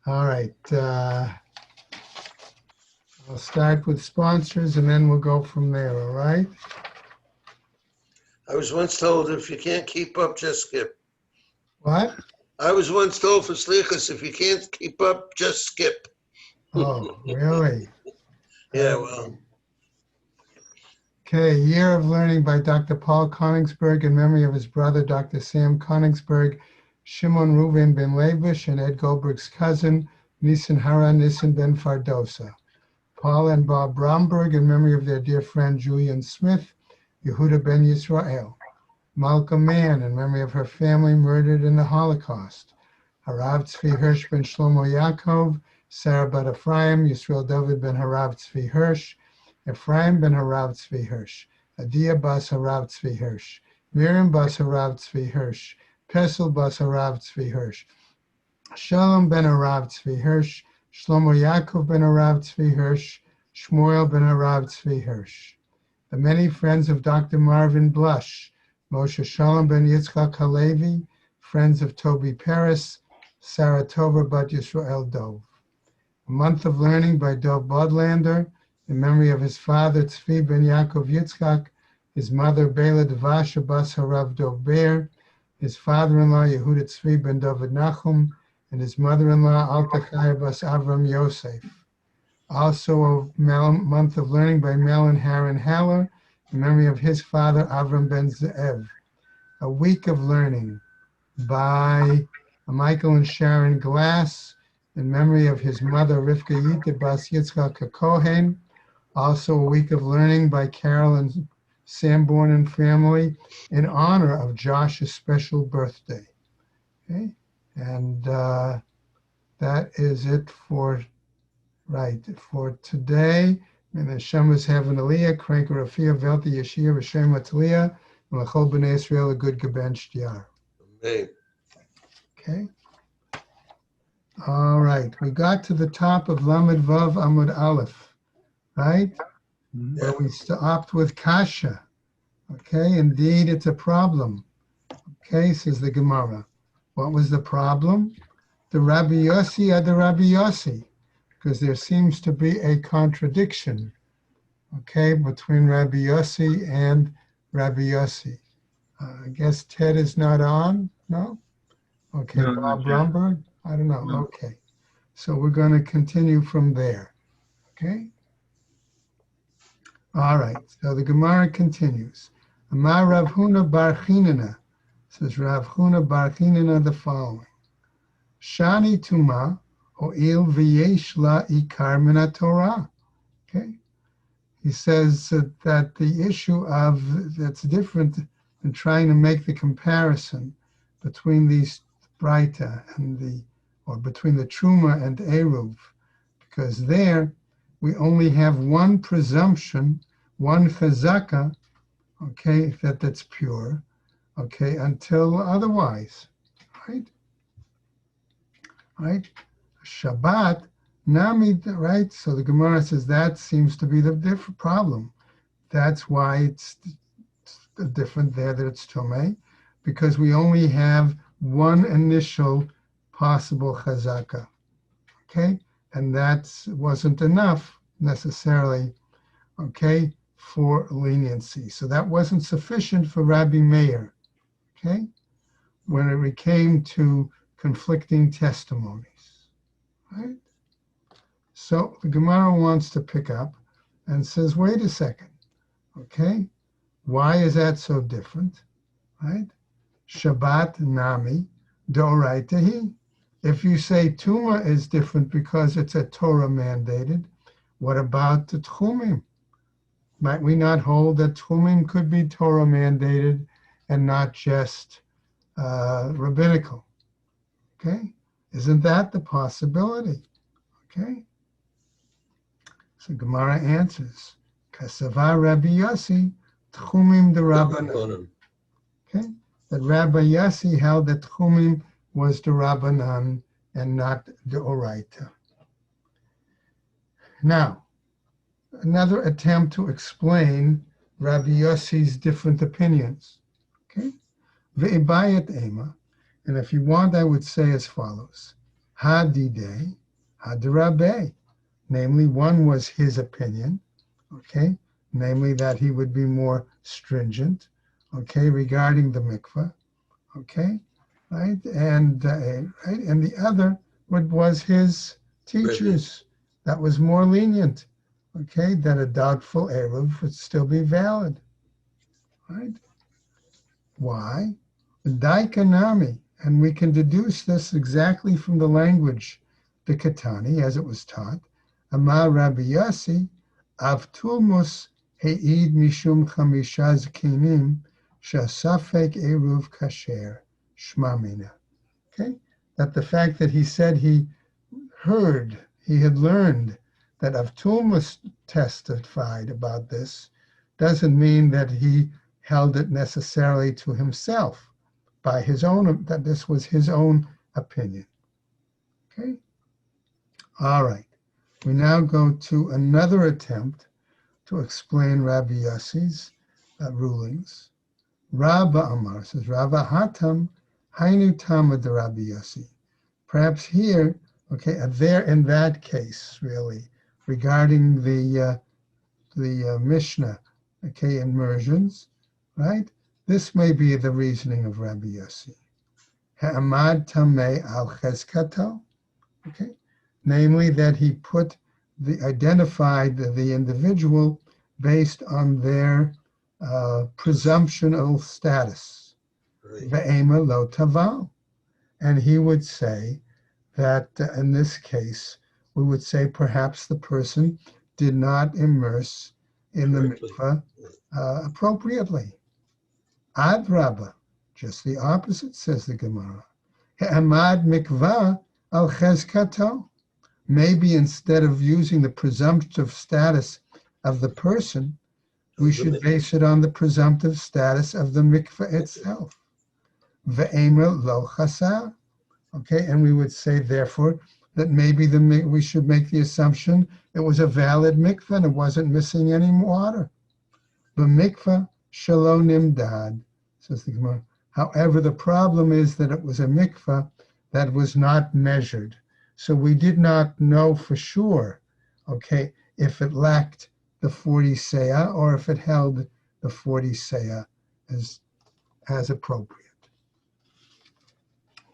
All right. I'll start with sponsors and then we'll go from there, all right? I was once told if you can't keep up, just skip. What? I was once told for slichas, if you can't keep up, just skip. Oh, really? Yeah, well. Okay, Year of Learning by Dr. Paul Koningsberg in memory of his brother, Dr. Sam Koningsberg, Shimon Reuven ben Levish, and Ed Goldberg's cousin, Nissen Haran Nissen ben Fardosa. Paul and Bob Bromberg in memory of their dear friend Julian Smith, Yehuda ben Yisrael. Malka Mann in memory of her family murdered in the Holocaust. Harav Tzvi Hirsch ben Shlomo Yaakov, Sarah bat Ephraim, Yisrael David ben Harav Tzvi Hirsch, Ephraim ben Harav Tzvi Hirsch, Adia bas Harav Tzvi Hirsch, Miriam bas Harav Tzvi Hirsch, Pesel bas Harav Tzvi Hirsch, Shalom ben Harav Tzvi Hirsch, Shlomo Yaakov ben Harav Tzvi Hirsch, Shmuel ben Harav Tzvi Hirsch. The many friends of Dr. Marvin Blush, Moshe Shalom ben Yitzchak Halevi, friends of Toby Paris, Sarah Tova bat Yisrael Dov. A Month of Learning by Dov Bodlander, in memory of his father Tzvi ben Yaakov Yitzchak, his mother Bela Devasha bas Harav Dov Bear, his father-in-law Yehuda Tzvi ben David Nachum, and his mother-in-law Alta Chaya bas Avram Yosef. Also a Month of Learning by Melon Haran Haller, in memory of his father Avram ben Ze'ev. A Week of Learning by Michael and Sharon Glass, in memory of his mother Rivka Yita bas Yitzchak HaKohen. Also a Week of Learning by Carol and Sanborn and family, in honor of Josh's special birthday. Okay, and that is it for today. And the Shemas have an Aliyah, Krank Rafia, Velti Yeshia, V'Shem Atliya, and L'chol B'nai Israel, a good gebenched yar. Hey. Okay. All right. We got to the top of Lamed Vav Amud Aleph, right? Yeah. Where we stopped with Kasha. Okay. Indeed, it's a problem. Okay, says the Gemara. What was the problem? The Rabbi Yossi had the Rabbi Yossi, because there seems to be a contradiction, okay, between Rabbi Yossi and Rabbi Yossi. I guess Ted is not on, no? Okay, No, Bob not yet. Bromberg? I don't know, No. okay. So we're going to continue from there, okay? All right, so the Gemara continues. Amar Rav Huna bar Chinana, says Rav Huna bar Chinana the following. Shani Tuma O'il v'yesh la ikar min Torah. Okay, he says that the issue of that's different than trying to make the comparison between these Breita and between the Truma and Eruv, because there we only have one presumption, one chazaka, okay, that's pure, okay, until otherwise, right? Right? Shabbat, Nami, right? So the Gemara says that seems to be the different problem. That's why it's different there that it's Tomei, because we only have one initial possible chazaka. Okay? And that wasn't enough necessarily, okay, for leniency. So that wasn't sufficient for Rabbi Meir. Okay? When it came to conflicting testimonies, right? So the Gemara wants to pick up and says, wait a second, okay? Why is that so different, right? Shabbat Nami Doraitahi. If you say Tuma is different because it's a Torah mandated, what about the Tchumim? Might we not hold that Tchumim could be Torah mandated and not just rabbinical? Okay, isn't that the possibility? Okay, so Gemara answers, Kasava Rabbi Yossi, Tchumim de Rabbanan. Okay, that Rabbi Yossi held that Tchumim was the Rabbanan and not the Oraita. Now, another attempt to explain Rabbi Yossi's different opinions. Okay, Ve'ibayat Ema. And if you want, I would say as follows. Hadide, Hadrabe. Namely, one was his opinion, okay? Namely, that he would be more stringent, okay, regarding the mikvah, okay? Right? And the other was his Rebbe. teachers that was more lenient, okay, that a doubtful eruv would still be valid, right? Why? Daikanami, and we can deduce this exactly from the language, the Katani, as it was taught. Amar Rabbi Yossi, Avtulmus He'id Mishum Chamisha Zkinim, Shasafek Eruv Kasher, Shmamina. Okay? That the fact that he said he had learned that Avtulmus testified about this doesn't mean that he held it necessarily to himself by his own, that this was his own opinion. Okay? All right. We now go to another attempt to explain Rabbi Yossi's rulings. Rabba Amar says, Rabba Hatam Hainu Tamad Rabbi Yossi. Perhaps here, okay, there in that case, really, regarding the Mishnah, okay, immersions, right? This may be the reasoning of Rabbi Yossi. Ha'amad tamei al chezkato, okay? Namely, that he identified the individual based on their presumptional status. Right. Ve'ema lo taval. And he would say that in this case, we would say perhaps the person did not immerse in the Correctly. mikveh appropriately. Adraba, just the opposite, says the Gemara. Amad mikvah al chezkato. Maybe instead of using the presumptive status of the person, we should base it on the presumptive status of the mikveh itself. Ve'emer lo chasar. Okay, and we would say, therefore, that maybe we should make the assumption it was a valid mikveh and it wasn't missing any water. The mikveh shelo nimdad, says the Gemara. However, the problem is that it was a mikveh that was not measured. So we did not know for sure, okay, if it lacked the 40 seah or if it held the 40 seah as appropriate.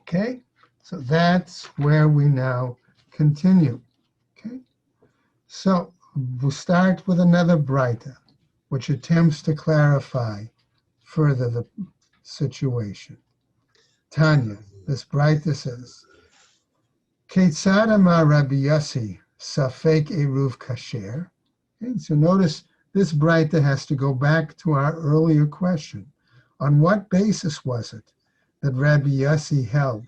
Okay, so that's where we now continue. Okay, so we'll start with another Braita, which attempts to clarify further the situation. Tanya, this Braita says, Ketzad amar Rabbi Yossi safek eruv kasher. Okay, so notice this Braita has to go back to our earlier question. On what basis was it that Rabbi Yossi held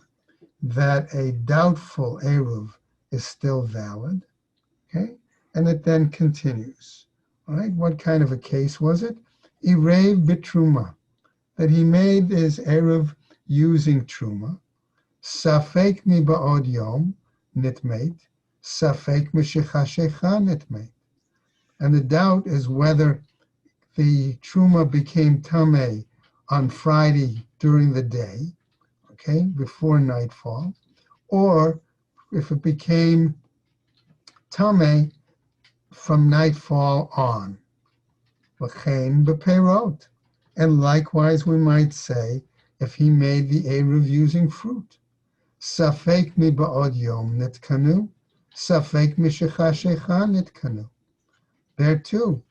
that a doubtful eruv is still valid? Okay, and it then continues. All right, what kind of a case was it? Erev bitruma, that he made his eruv using truma. Safek mi ba'od yom nitmeit, safek mishechashecha nitmeit. And the doubt is whether the truma became tameh on Friday during the day, okay, before nightfall, or if it became tameh from nightfall on. L'chein b'peirot. And likewise, we might say, if he made the eruv using fruit. Safek mi ba'od yom nitkanu, safek mishechashecha nitkanu. There too,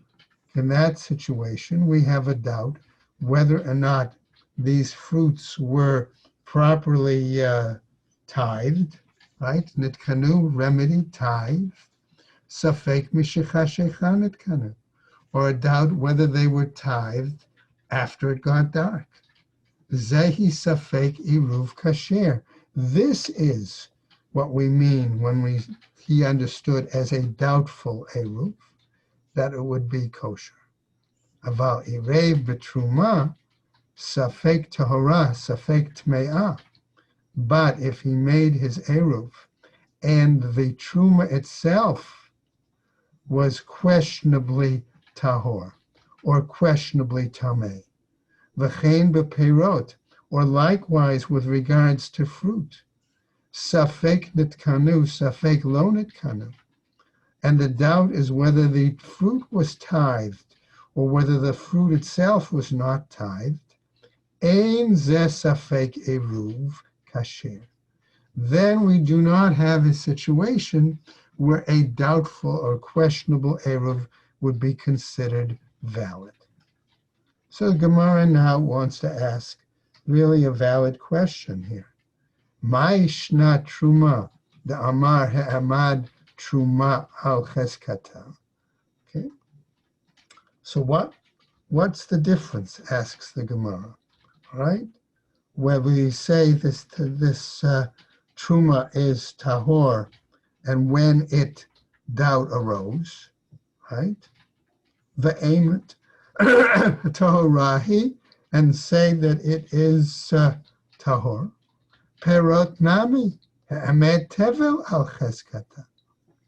in that situation, we have a doubt whether or not these fruits were properly tithed, right? Nitkanu, remedy, tithe. Safek mishechashecha nitkanu. Or a doubt whether they were tithed after it got dark. Zehi safek eruv kasher. This is what we mean when he understood as a doubtful eruv, that it would be kosher. Aval erev betruma, safek tahora, safek tme'ah. But if he made his eruv and the truma itself was questionably tahor or questionably tameh, v'chein bepeirot, or likewise with regards to fruit, Safek nitkanu, safek lo nitkanu. And the doubt is whether the fruit was tithed or whether the fruit itself was not tithed. Ein ze safek eruv kasher. Then we do not have a situation where a doubtful or questionable eruv would be considered valid. So the Gemara now wants to ask really a valid question here. Ma'ishna truma, the amar ha'amad truma al cheskata. Okay. So what's the difference? Asks the Gemara. All right. Where we say this truma is tahor, and when it doubt arose, right? Ve'emet tahorahi, and say that it is tahor. Perot nami emet tevel al cheskata.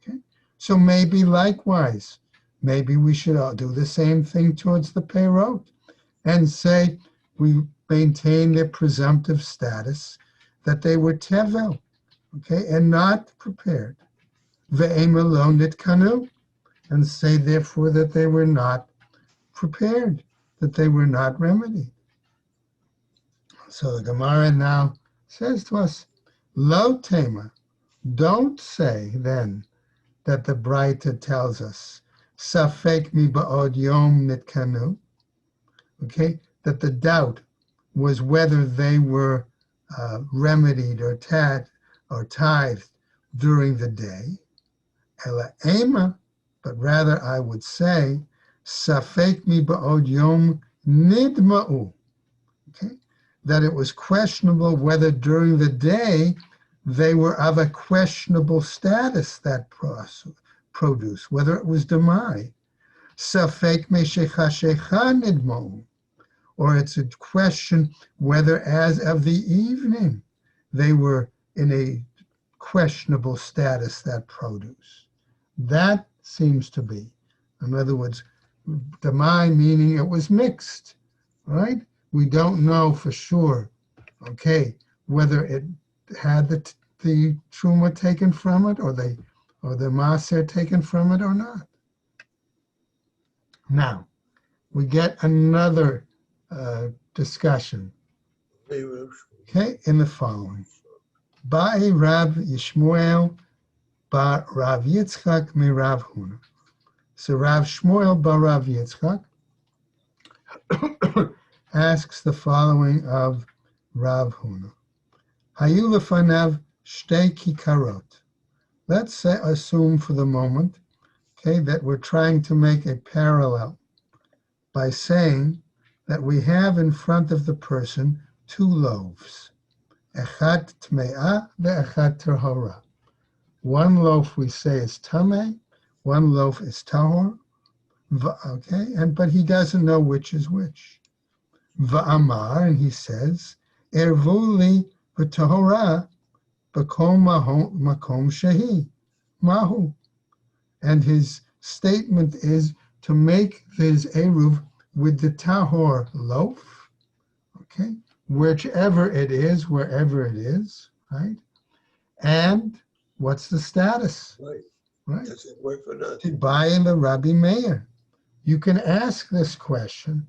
Okay, so maybe likewise, maybe we should all do the same thing towards the perot, and say we maintain their presumptive status that they were tevel, okay, and not prepared. Ve'em alone nitkanu, and say therefore that they were not prepared, that they were not remedied. So the Gemara now says to us, lo tema, don't say then that the Braita tells us, safek mi ba'od yom nitkanu, okay, that the doubt was whether they were remedied or tithed during the day. Ela ema, but rather I would say, safek mi ba'od yom nidma'u, okay, that it was questionable whether during the day they were of a questionable status, that produce, whether it was demai. Safek me shechashecha nidma'u, or it's a question whether as of the evening they were in a questionable status, that produce. That seems to be, in other words, demai meaning it was mixed, right? We don't know for sure, okay, whether it had the truma taken from it or the maaser taken from it or not. Now, we get another discussion, okay, in the following. Ba'i Rav Yishmuel bar Rav Yitzchak mi Rav Huna. So Rav Shmuel bar Rav Yitzchak asks the following of Rav Huna. Hayu lefanav shtei kikarot. Let's assume for the moment, okay, that we're trying to make a parallel by saying that we have in front of the person two loaves, echad tme'ah ve'echad tahora. One loaf we say is tameh, one loaf is tahor, okay, but he doesn't know which is which. Va'amar, and he says, ervuli v'tahora b'kol makom shehi, mahu. And his statement is to make this eruv with the tahor loaf, okay, whichever it is, wherever it is, right? And what's the status? Right? Does it work or not? Tibai the Rabbi Meir. You can ask this question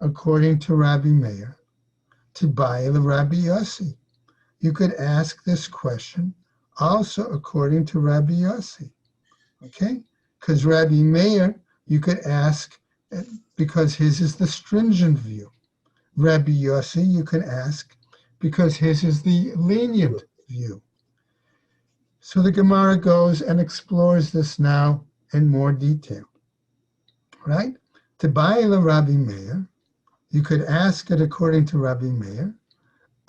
according to Rabbi Meir. Tibai the Rabbi Yossi. You could ask this question also according to Rabbi Yossi, okay? Because Rabbi Meir, you could ask because his is the stringent view. Rabbi Yossi, you can ask because his is the lenient view. So the Gemara goes and explores this now in more detail, right? Tibai la Rabbi Meir, you could ask it according to Rabbi Meir.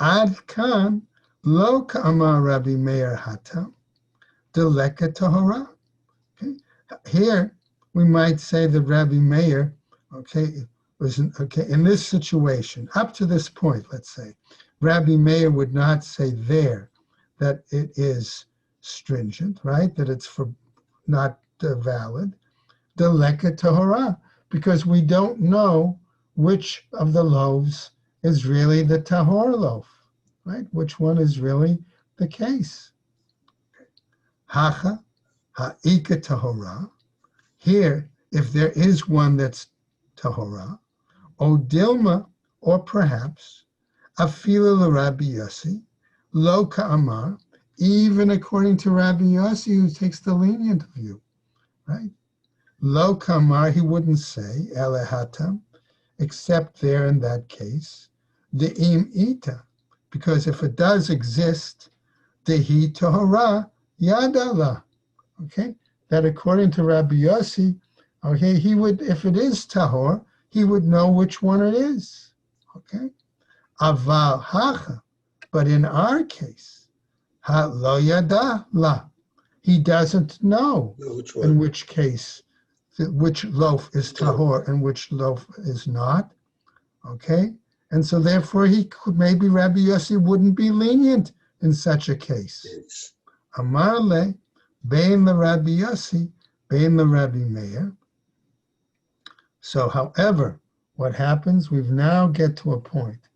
Ad kan lo ka'amar Rabbi Meir hata deleka tahora. Okay, here we might say that Rabbi Meir, okay, in this situation, up to this point, let's say, Rabbi Meir would not say there that it is stringent, right? That it's for not valid. Deleka tahora, because we don't know which of the loaves is really the tahor loaf, right? Which one is really the case. Hacha ha'ika tahora. Here, if there is one that's tahora, o dilma, or perhaps, afila l'Rabbi Yossi, lo ka'amar, even according to Rabbi Yossi, who takes the lenient view, right? Lo ka'amar, he wouldn't say, elehatam, except there in that case, the im ita, because if it does exist, the he tahora yadala, okay? That according to Rabbi Yossi, okay, he would, if it is tahor, he would know which one it is, okay? Aval hacha, but in our case, ha lo yada la, he doesn't know in which case, which loaf is tahor and which loaf is not, okay? And so therefore he could, maybe Rabbi Yossi wouldn't be lenient in such a case. Amar le, bein the Rabbi Yossi, bein the Rabbi Meir. So however, what happens, we've now get to a point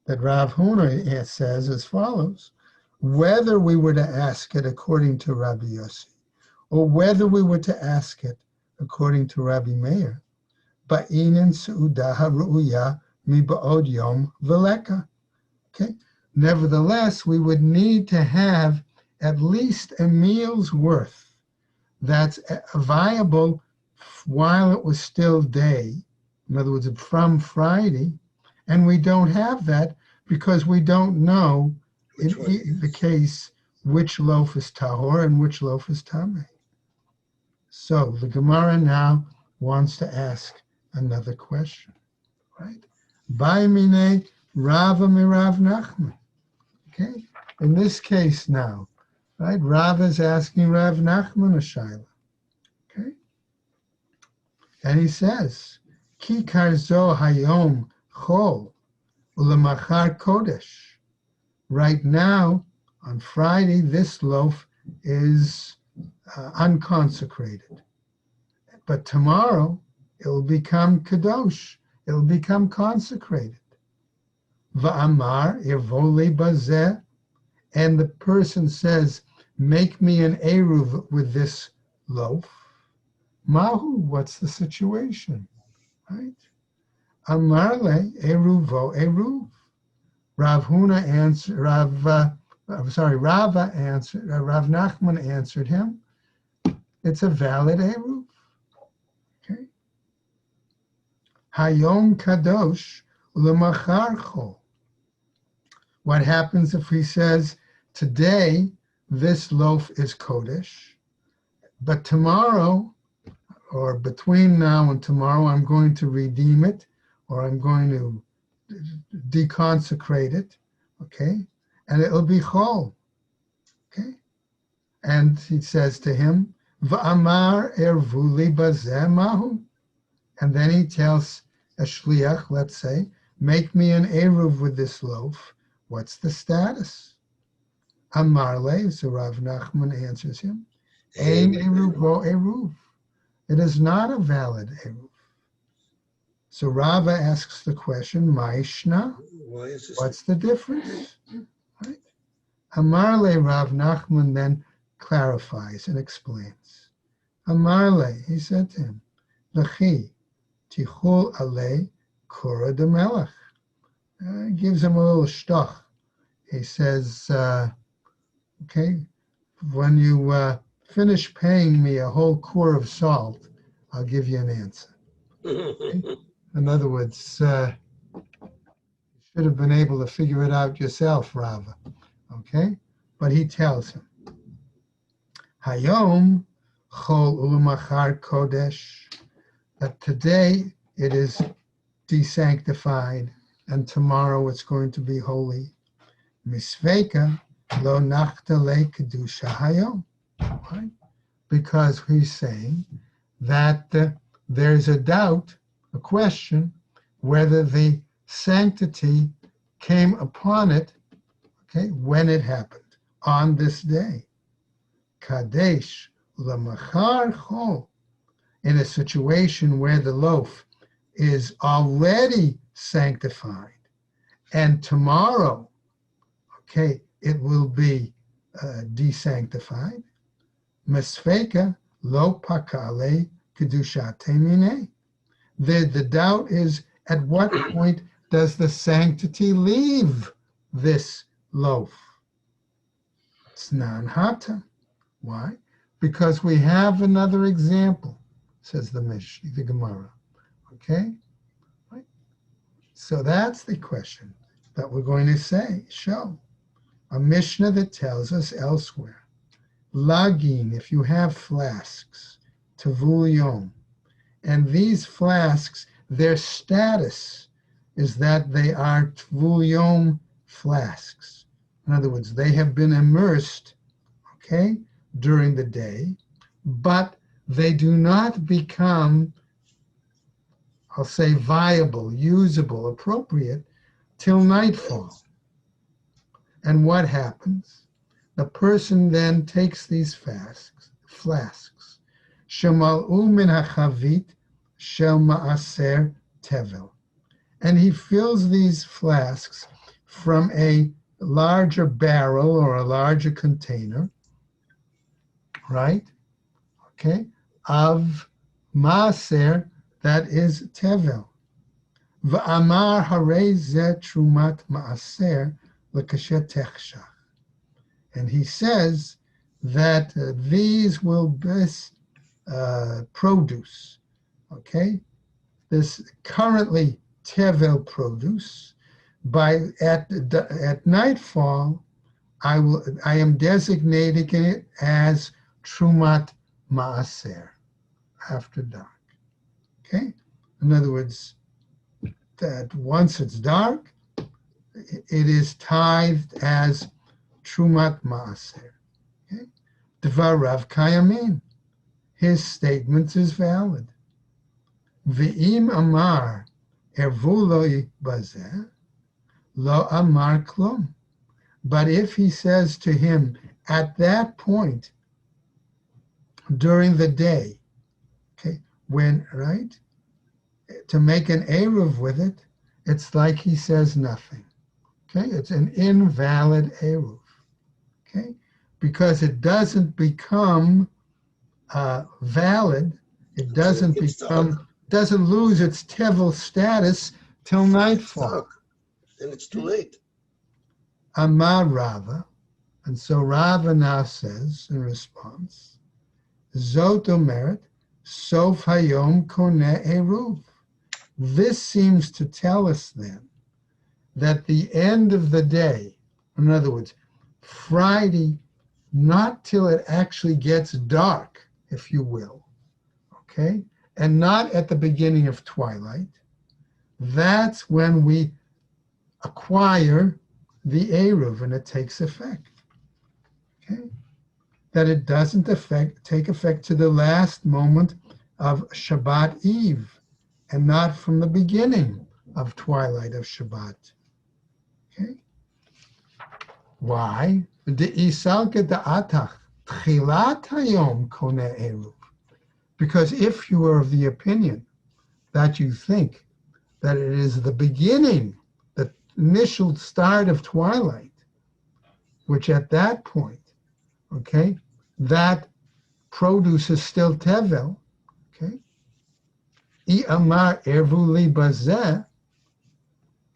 that Rav Huna says as follows: whether we were to ask it according to Rabbi Yossi, or whether we were to ask it according to Rabbi Meir, ba'inin su'udaha ru'uya mi ba'od yom veleka. Okay. Nevertheless, we would need to have at least a meal's worth that's viable while it was still day. In other words, from Friday, and we don't have that because we don't know in the case which loaf is tahor and which loaf is tameh. So the Gemara now wants to ask another question, right? Ba'imine Rava mirav Nachman. Okay, in this case now, right? Rava is asking Rav Nachman a shaila. Okay, and he says, Ki karzo hayom chol ulemachar kodesh. Right now, on Friday, this loaf is unconsecrated. But tomorrow, it will become kadosh. It will become consecrated. Va'amar irvoli bazeh. And the person says, make me an eruv with this loaf. Mahu, what's the situation? Right? Amarle eruvo eruv. Rav Huna answered, Rava answered, Rav Nachman answered him, it's a valid eruv. Okay. Hayom kadosh u'lemachar chol. What happens if he says, today this loaf is kodesh, but tomorrow, or between now and tomorrow, I'm going to redeem it, or I'm going to deconsecrate it, okay? And it'll be chol, okay? And he says to him, V'amar ervuli bazeh mahu. And then he tells a shliach, let's say, make me an eruv with this loaf. What's the status? Amarle, so Rav Nachman answers him, Ein eruvo eruv. It is not a valid eruv. So Rava asks the question, Ma'ishna? What's the difference? Right? Amarle, Rav Nachman then clarifies and explains. Amarle, he said to him, Lechi, tichul ale kura de melech. Gives him a little shtoch. He says, okay, when you finish paying me a whole core of salt, I'll give you an answer. Okay? In other words, you should have been able to figure it out yourself, Rava. Okay? But he tells him, Hayom chol u'lemachar kodesh, that today it is desanctified and tomorrow it's going to be holy. Misveka lo nachta le kedusha hayom. Right? Because he's saying that there's a doubt, a question, whether the sanctity came upon it, okay, when it happened, on this day. Kadesh lemachar chol, in a situation where the loaf is already sanctified, and tomorrow, okay, it will be desanctified. Mesfeka lo pakale kedushate mine. The doubt is, at what point does the sanctity leave this loaf? It's non-hata. Why? Because we have another example, says the Mishnah, the Gemara. Okay? Right? So that's the question that we're going to show. A Mishnah that tells us elsewhere. Lagin, if you have flasks, tavul yom, and these flasks, their status is that they are tavul yom flasks. In other words, they have been immersed, okay, during the day, but they do not become, I'll say, viable, usable, appropriate till nightfall. And what happens? The person then takes these flasks, shemal'u min hachavit shel ma'aser tevel, and he fills these flasks from a larger barrel or a larger container, right? Okay, of maaser, that is tevel. V'amar harei ze trumat maaser l'kashet techshach. And he says that these will be produce, okay? This currently tevel produce, at nightfall, I am designating it as trumat maaser, after dark. Okay? In other words, that once it's dark, it is tithed as trumat maaser. Okay? Dvarav kayamin. His statement is valid. Ve'im amar ervuloi bazeh, lo amar klum. But if he says to him at that point during the day, okay, when, right, to make an eruv with it, it's like he says nothing. Okay, it's an invalid eruv. Okay, because it doesn't become valid. It doesn't lose its tevel status till nightfall. And it's too late. Amar Rava, and so Rava now says in response, Zot omeret sof hayom koneh eruv. This seems to tell us then that the end of the day, in other words, Friday, not till it actually gets dark, if you will, okay, and not at the beginning of twilight, that's when we acquire the eruv and it takes effect. Okay, that it doesn't take effect to the last moment of Shabbat Eve, and not from the beginning of twilight of Shabbat. Okay, why? Because if you are of the opinion that you think that it is the beginning, the initial start of twilight, which at that point, okay, that produce is still tevel, okay? I amar ervu li bazeh,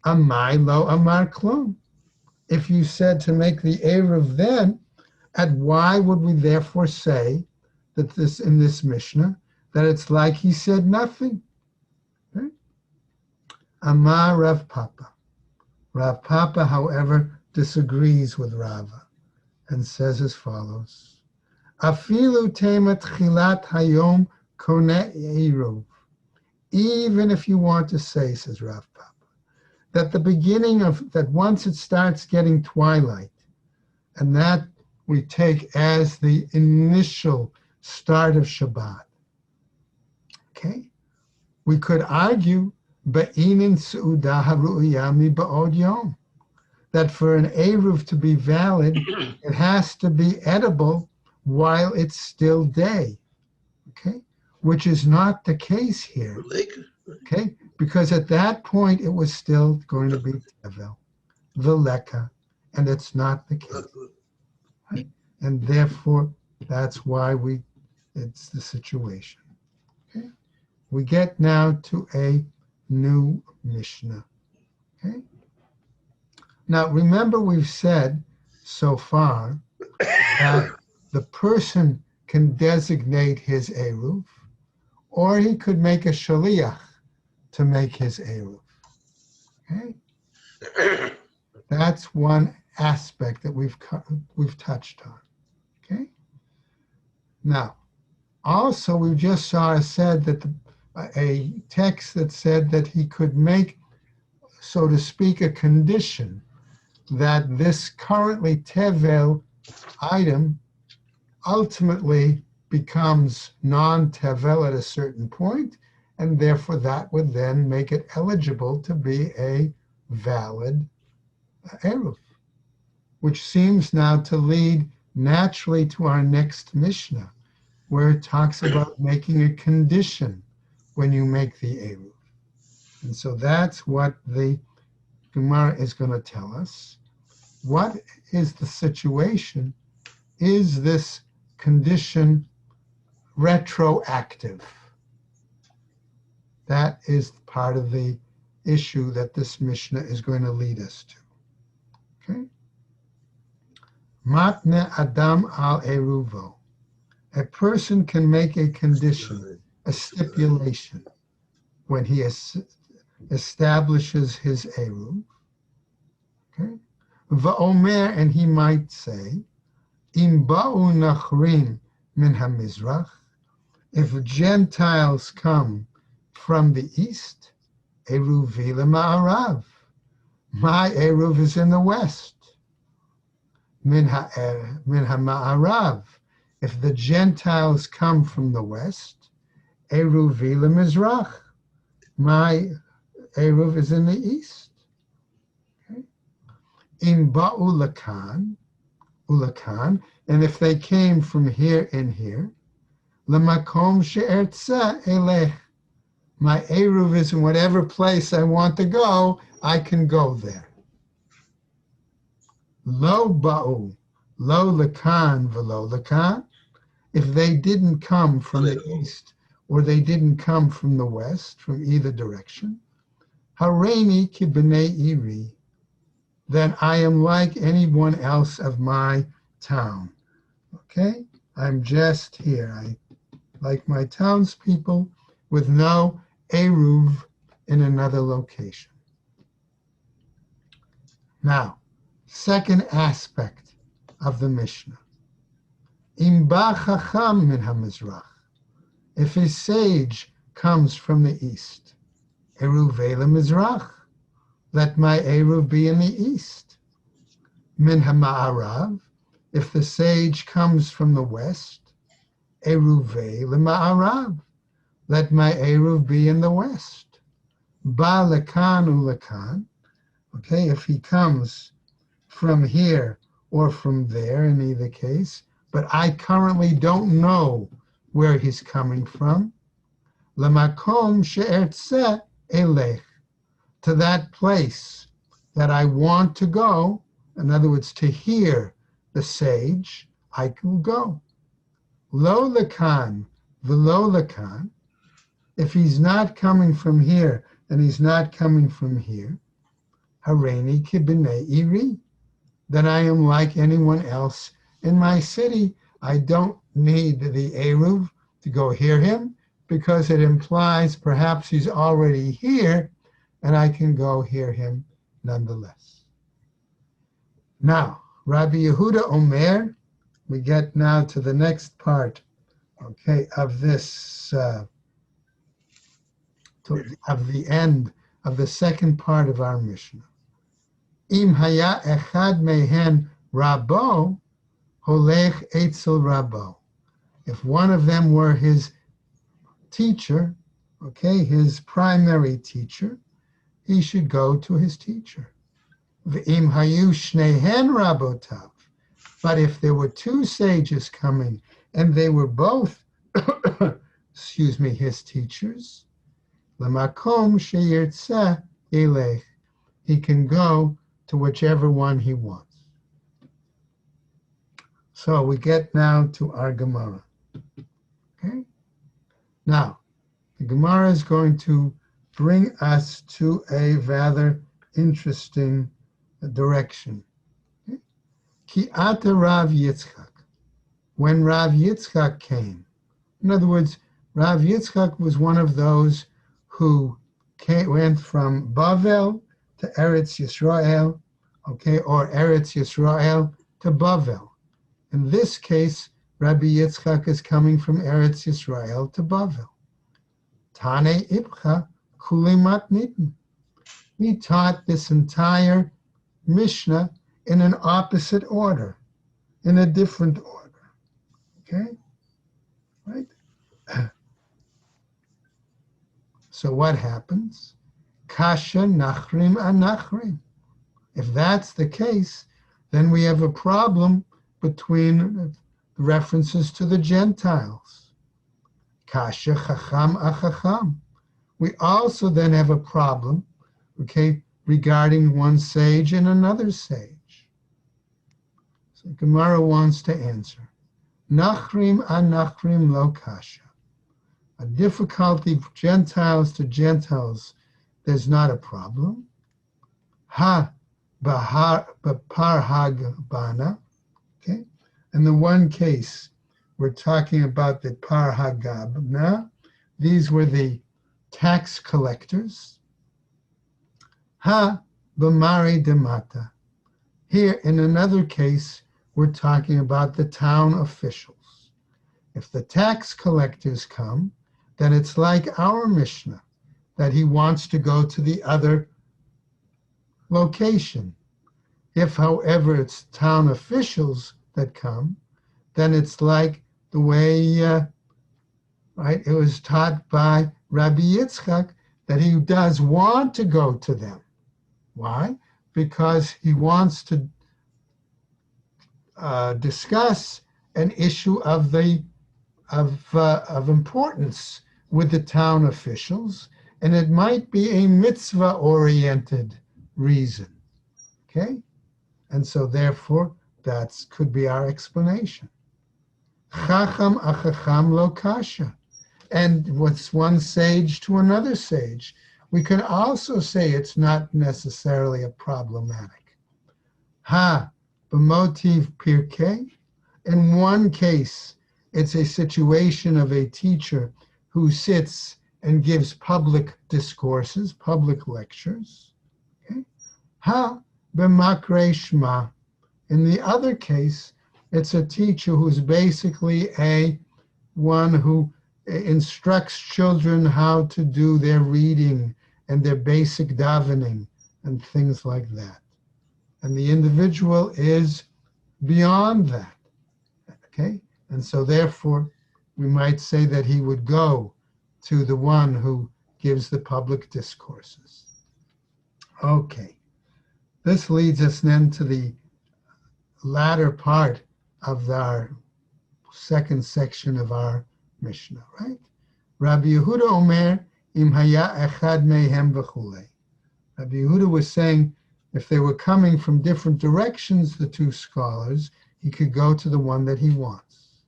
amai lo amar klum. If you said to make the eruv then, and why would we therefore say that this in this Mishnah that it's like he said nothing? Okay? Amar Rav Papa. Rav Papa, however, disagrees with Rava and says as follows: Afilu temat chilat hayom koneh eruv. Even if you want to say, says Rav Papa, that the beginning of that, once it starts getting twilight, and that we take as the initial start of Shabbat. Okay, we could argue be'inin su'udah haru'iyami ba'od yom, that for an eruv to be valid, it has to be edible while it's still day. Okay, which is not the case here. Okay, because at that point it was still going to be tevel, the leka, and it's not the case. right? And therefore, that's why it's the situation. Okay? We get now to a new Mishnah. Okay? Now, remember we've said so far that the person can designate his Eruv, or he could make a Shaliach to make his Eruv. Okay? That's one aspect that we've touched on. Okay? Now, also, we just said that a text that said that he could make, so to speak, a condition that this currently tevel item ultimately becomes non-tevel at a certain point, and therefore that would then make it eligible to be a valid eruv, which seems now to lead naturally to our next Mishnah, where it talks about making a condition when you make the eruv. And so that's what the Gemara is going to tell us. What is the situation? Is this condition retroactive? That is part of the issue that this Mishnah is going to lead us to. Okay? Matne Adam al Eruvo. A person can make a condition, a stipulation, when he establishes his Eruv. Okay? Va'omer, and he might say, Im ba'u nachrim min hamizrach, if Gentiles come from the east, Eruvi ma'arav, my Eruv is in the west. Min ha'ma'arav, if the Gentiles come from the west, Eruvi mizrach, my Eruv is in the east. Okay? Im ba'u ulakan, and if they came from here and here, lamakom she'ertza elech, my Eruv is in whatever place I want to go, I can go there. Lo ba'u, lo lakan v'lo lakan, if they didn't come from the east or they didn't come from the west, from either direction, hareini ki b'nei iri, then I am like anyone else of my town. Okay? I'm just here. I like my townspeople with no Eruv in another location. Now, second aspect of the Mishnah. Im ba chacham min hamizrach, if a sage comes from the east, Eruvei lemizrach, let my Eruv be in the east. Min hama'arav, if the sage comes from the west, Eruvei lema'arav, let my Eruv be in the west. Ba lakan ulakan, okay, if he comes from here or from there in either case, but I currently don't know where he's coming from, lamakom she'ertze elech, to that place that I want to go, in other words, to hear the sage, I can go. Lo lakan v'lo lakan, if he's not coming from here and he's not coming from here, hareini ki b'nei iri, then I am like anyone else in my city. I don't need the Eruv to go hear him because it implies perhaps he's already here and I can go hear him nonetheless. Now, Rabbi Yehuda Omer, we get now to the next part, okay, of this, of the end of the second part of our Mishnah. Im haya echad mehen rabo, holech etzel rabo. If one of them were his teacher, okay, his primary teacher, he should go to his teacher. V'im hayu shnehen rabotav. But if there were two sages coming and they were both, excuse me, his teachers, lamakom sheyirtzeh yelech, he can go to whichever one he wants. So we get now to our Gemara. Okay? Now, the Gemara is going to bring us to a rather interesting direction. Okay? Ki ata Rav Yitzchak. When Rav Yitzchak came, in other words, Rav Yitzchak was one of those who went from Bavel to Eretz Yisrael, okay, or Eretz Yisrael to Bavel. In this case, Rabbi Yitzchak is coming from Eretz Yisrael to Bavel. Tane Ibcha Kuli Matnitin. He taught this entire Mishnah in an opposite order, in a different order. Okay? Right? So what happens? Kasha Nachrim Anachrim. If that's the case, then we have a problem between references to the Gentiles. Kasha Chacham Achacham. We also then have a problem, okay, regarding one sage and another sage. So Gemara wants to answer. Nachrim Anachrim Lo Kasha. A difficulty Gentiles to Gentiles, there's not a problem. Ha Parhagbana. Okay? In the one case, we're talking about the Parhagabna. These were the tax collectors. Ha Bamari Demata. Here, in another case, we're talking about the town officials. If the tax collectors come, then it's like our Mishnah, that he wants to go to the other location. If, however, it's town officials that come, then it's like the way right, it was taught by Rabbi Yitzchak that he does want to go to them. Why? Because he wants to discuss an issue of importance with the town officials, and it might be a mitzvah-oriented reason. Okay? And so therefore, that could be our explanation. Chacham achacham lo kasha. And what's one sage to another sage? We could also say it's not necessarily a problematic. Ha, b'motiv pirkei. In one case, it's a situation of a teacher who sits and gives public discourses, public lectures. Okay? Ha, b'makrei shma. In the other case, it's a teacher who's basically one who instructs children how to do their reading and their basic davening and things like that. And the individual is beyond that. Okay? And so therefore, we might say that he would go to the one who gives the public discourses. Okay. This leads us then to the latter part of our second section of our Mishnah, right? Rabbi Yehuda Omer, im haya echad mehem v'chulei. Rabbi Yehuda was saying if they were coming from different directions, the two scholars, he could go to the one that he wants.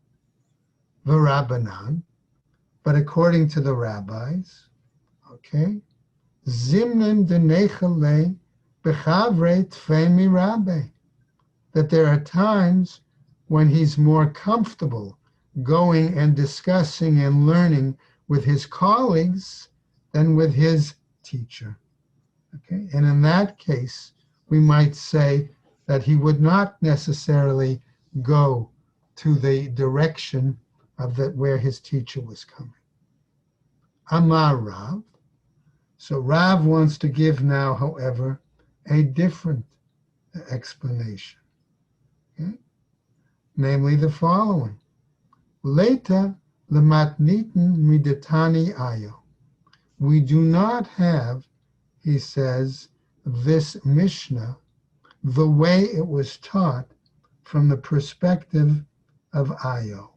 V'Rabbanan, but according to the rabbis, okay, zimnin denechalei b'chavrei tfei mirabeh, that there are times when he's more comfortable going and discussing and learning with his colleagues than with his teacher. Okay, and in that case, we might say that he would not necessarily go to the direction of where his teacher was coming. Amar Rav. So Rav wants to give now, however, a different explanation. Okay? Namely the following. Later, lematnitin midatani ayo. We do not have, he says, this Mishnah the way it was taught from the perspective of Ayo.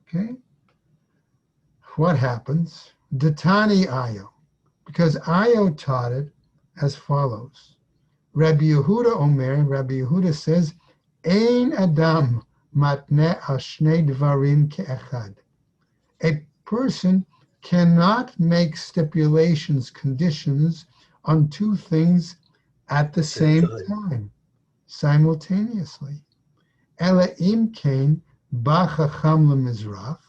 Okay? What happens? Datani Ayo. Because Ayo taught it as follows. Rabbi Yehuda Omer, Rabbi Yehuda says, Ein Adam matne al shnei dvarim ke'echad. A person cannot make stipulations, conditions on two things at the same time, simultaneously. Ela im kain ba chacham lemizrach,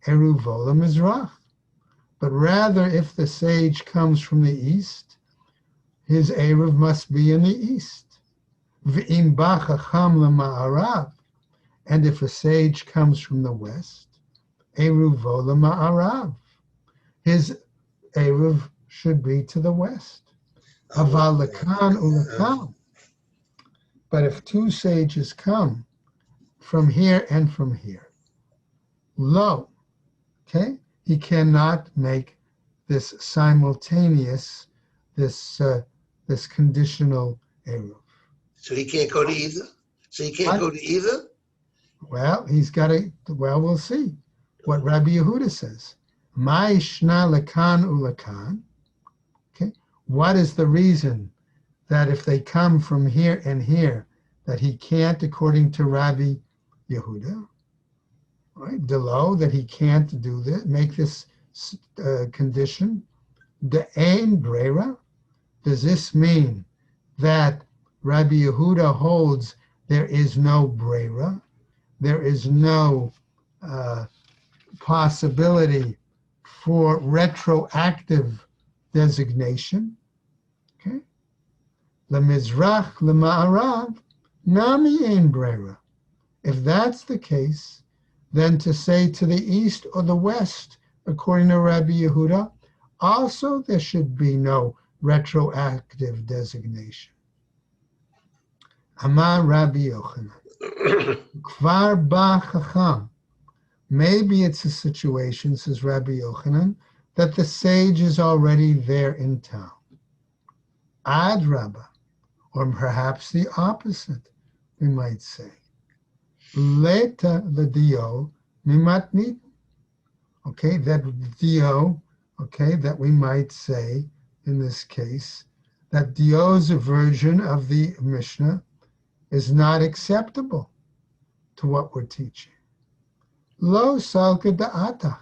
eruvo lemizrach. But rather, if the sage comes from the east, his eruv must be in the east. V'im ba chacham lema'arav. And if a sage comes from the west, eruvo lema'arav. His eruv should be to the west. Aval lekan ulekan. But if two sages come from here and from here, lo, okay, he cannot make this simultaneous, this conditional eruv. So he can't go to either? So he can't go to either? Well, he's got to, well, we'll see what Rabbi Yehuda says. Ma ishna lekan ulekan. Okay, what is the reason that if they come from here and here, that he can't, according to Rabbi Yehuda, right? Below, that he can't do this, make this condition. The ein brera. Does this mean that Rabbi Yehuda holds there is no brera, there is no possibility for retroactive designation? Okay. Lemizrach lema'arav nami ein brera. If that's the case, then to say to the east or the west, according to Rabbi Yehuda, also there should be no retroactive designation. Amar Rabbi Yochanan, Kvar ba chacham. Maybe it's a situation, says Rabbi Yochanan, that the sage is already there in town. Ad Rabbah, or perhaps the opposite, we might say. Leta l'dio mimatnit. Okay, that dio, okay, that we might say in this case, that dio's version of the Mishnah is not acceptable to what we're teaching. Lo salka da'atach.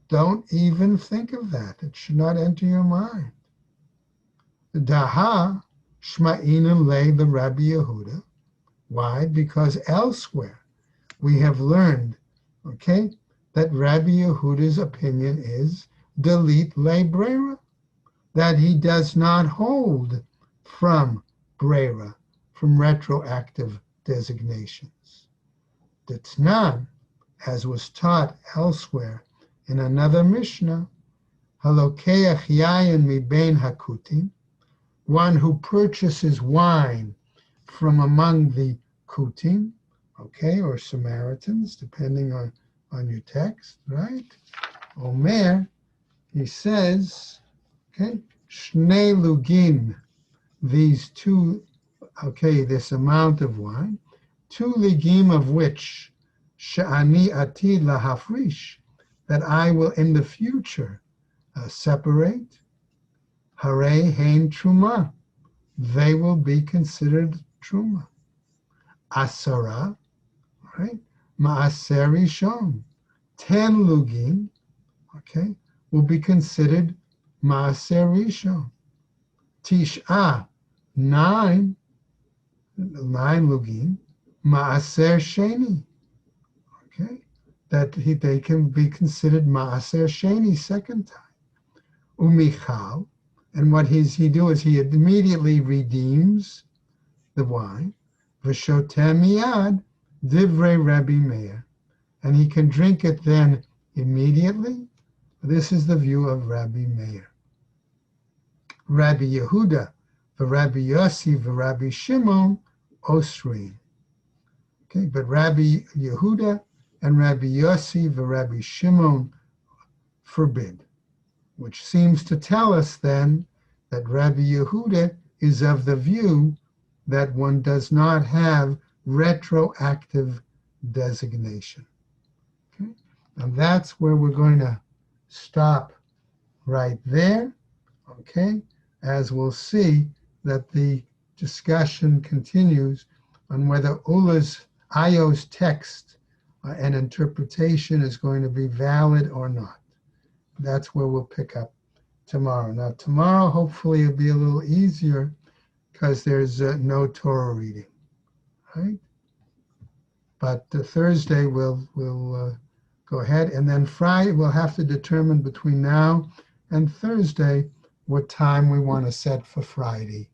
Don't even think of that. It should not enter your mind. Daha shma'inam le the Rabbi Yehuda. Why? Because elsewhere we have learned, okay, that Rabbi Yehuda's opinion is delete le brera, that he does not hold from brera, from retroactive designations. D'tnan, as was taught elsewhere in another Mishnah, halokeach yayin mibein hakutim, one who purchases wine from among the Kutim, okay, or Samaritans, depending on your text, right? Omer, he says, okay, Shnei Lugin, these two, okay, this amount of wine, 2 ligim of which, Sha'ani atid lahafrish, that I will in the future separate, Hare hein truma, they will be considered truma. Asara, right? Ma'aser rishon, 10 lugim, okay, will be considered ma'aser rishon. Tish'a, 9 lugim, ma'aser sheni, okay, that they can be considered ma'aser sheni, second time. Umichal, and what he do is he immediately redeems the wine. V'shotem miyad divrei Rabbi Meir, and he can drink it then immediately. This is the view of Rabbi Meir. Rabbi Yehuda, Rabbi Yossi, Rabbi Shimon, Osrin. Okay, but Rabbi Yehuda and Rabbi Yossi, Rabbi Shimon forbid, which seems to tell us then that Rabbi Yehuda is of the view that one does not have retroactive designation. Okay, and that's where we're going to stop right there. Okay, as we'll see that the discussion continues on whether Ula's Io's text and interpretation is going to be valid or not. That's where we'll pick up tomorrow. Now, tomorrow, hopefully, it'll be a little easier because there's no Torah reading, right? But Thursday, we'll go ahead. And then Friday, we'll have to determine between now and Thursday what time we want to set for Friday,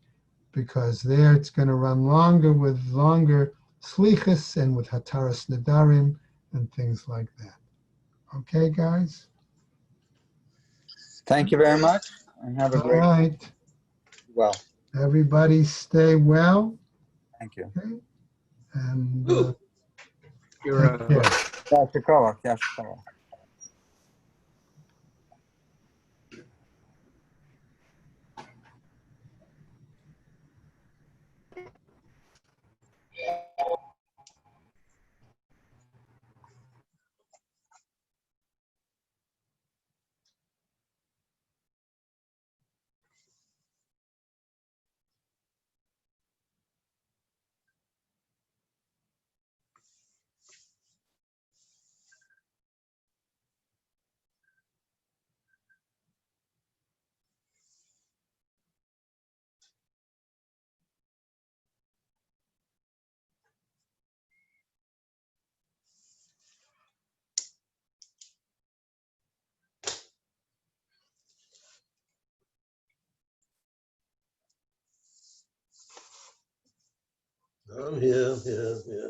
because there it's going to run longer with longer slichas and with hataras nedarim and things like that. Okay, guys? Thank you very much, and have a All great right. well. Everybody stay well. Thank you. Okay? And Ooh. You're take care. Yashikova, Yashikova. I'm here, yeah.